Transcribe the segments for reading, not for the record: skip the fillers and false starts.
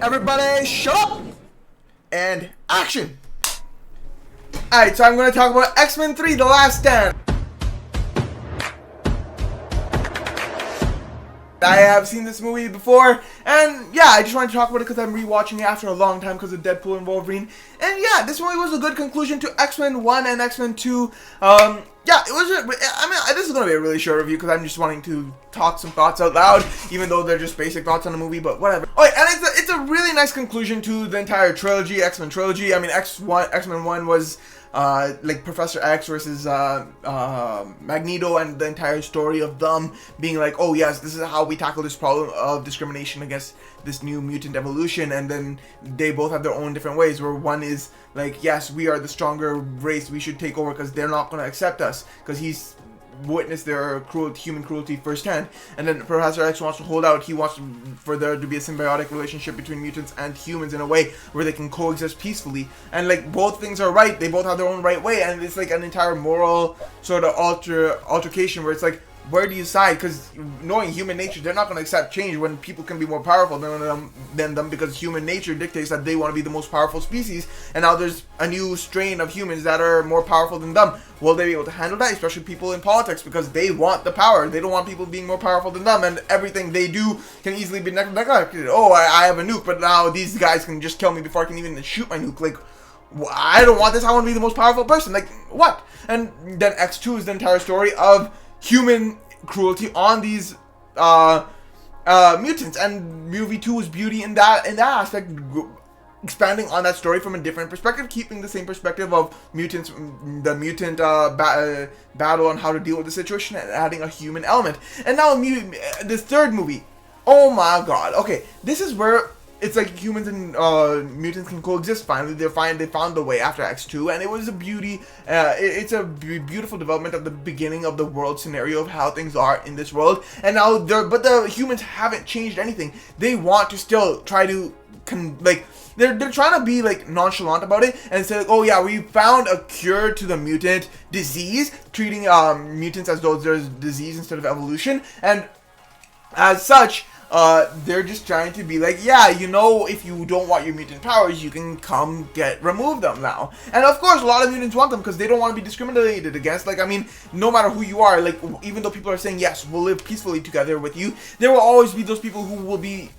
Everybody shut up and action. Alright, so I'm going to talk about X-Men 3 The Last Stand. I have seen this movie before, and yeah, I just wanted to talk about it because I'm rewatching it after a long time because of Deadpool and Wolverine. And yeah, this movie was a good conclusion to X-Men 1 and X-Men 2. Yeah, it was. This is going to be a really short review because I'm just wanting to talk some thoughts out loud, even though they're just basic thoughts on the movie, but whatever. Alright, and it's a really nice conclusion to the entire trilogy, X-Men trilogy. I mean, X-Men 1 was like Professor X versus Magneto, and the entire story of them being like, oh yes, this is how we tackle this problem of discrimination against this new mutant evolution. And then they both have their own different ways, where one is like, yes, we are the stronger race, we should take over because they're not going to accept us, because he's witnessed their human cruelty firsthand. And then Professor X wants to hold out. He wants for there to be a symbiotic relationship between mutants and humans in a way where they can coexist peacefully. And like, both things are right, they both have their own right way, and it's like an entire moral sort of altercation where it's like, where do you side? Because knowing human nature, they're not going to accept change when people can be more powerful than them, because human nature dictates that they want to be the most powerful species, and now there's a new strain of humans that are more powerful than them. Will they be able to handle that? Especially people in politics, because they want the power. They don't want people being more powerful than them, and everything they do can easily be neglected. Oh, I have a nuke, but now these guys can just kill me before I can even shoot my nuke. Like, I don't want this. I want to be the most powerful person. Like, what? And then X2 is the entire story of human cruelty on these mutants, and movie 2 was beauty in that aspect, expanding on that story from a different perspective, keeping the same perspective of mutants, the mutant battle on how to deal with the situation, and adding a human element. And now this third movie, oh my god, okay, this is where it's like humans and mutants can coexist finally. They found the way after X2, and it was a beauty. It's a beautiful development of the beginning of the world scenario of how things are in this world. And now but the humans haven't changed anything. They want to still try to they're trying to be like nonchalant about it and say like, oh yeah, we found a cure to the mutant disease, treating mutants as though there's disease instead of evolution, and as such, they're just trying to be like, yeah, you know, if you don't want your mutant powers, you can remove them now. And of course, a lot of mutants want them because they don't want to be discriminated against. Like, I mean, no matter who you are, like, even though people are saying, yes, we'll live peacefully together with you, there will always be those people who will be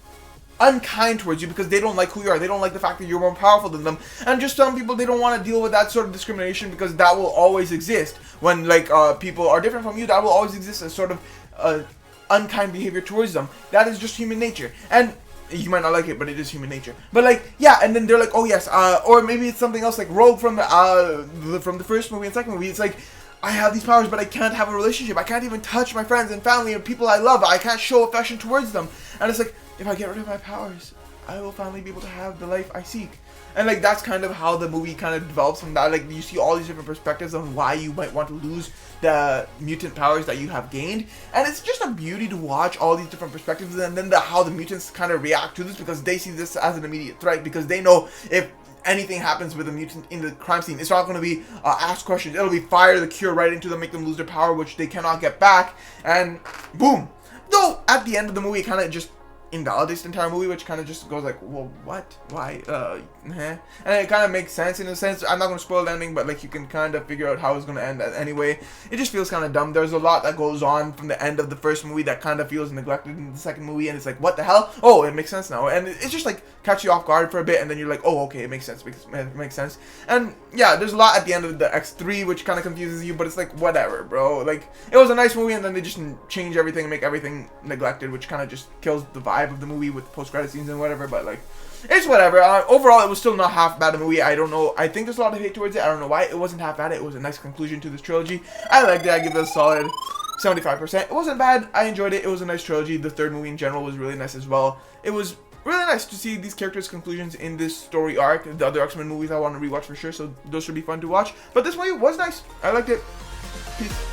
unkind towards you because they don't like who you are. They don't like the fact that you're more powerful than them. And just some people, they don't want to deal with that sort of discrimination because that will always exist. When, like, people are different from you, that will always exist as sort of unkind behavior towards them. That is just human nature, and you might not like it, but it is human nature. But like, yeah, and then they're like, oh yes, or maybe it's something else, like Rogue from the first movie and second movie. It's like, I have these powers, but I can't have a relationship. I can't even touch my friends and family and people I love. I can't show affection towards them. And it's like, if I get rid of my powers, I will finally be able to have the life I seek. And like, that's kind of how the movie kind of develops from that. Like, you see all these different perspectives on why you might want to lose the mutant powers that you have gained, and it's just a beauty to watch all these different perspectives, and then how the mutants kind of react to this, because they see this as an immediate threat, because they know if anything happens with a mutant in the crime scene, it's not going to be ask questions, it'll be fire the cure right into them, make them lose their power, which they cannot get back, and boom. Though at the end of the movie, it kind of just invalidates the entire movie, which kind of just goes like, well, what, why, and it kind of makes sense in a sense. I'm not going to spoil the ending, but like, you can kind of figure out how it's going to end anyway. It just feels kind of dumb. There's a lot that goes on from the end of the first movie that kind of feels neglected in the second movie, and it's like, what the hell? Oh, it makes sense now, and it's just like catch you off guard for a bit, and then you're like, oh, okay, it makes sense, it makes sense. And yeah, there's a lot at the end of the X3 which kind of confuses you, but it's like, whatever, bro. Like, it was a nice movie, and then they just change everything and make everything neglected, which kind of just kills the vibe of the movie with post-credit scenes and whatever. But like, it's whatever. Overall, it was still not half bad a movie. I don't know, I think there's a lot of hate towards it. I don't know why it wasn't half bad. It was a nice conclusion to this trilogy. I liked it. I give it a solid 75%. It wasn't bad. I enjoyed it. It was a nice trilogy. The third movie in general was really nice as well. It was really nice to see these characters' conclusions in this story arc. The other X-Men movies I want to rewatch for sure, so those should be fun to watch. But this movie was nice. I liked it. Peace.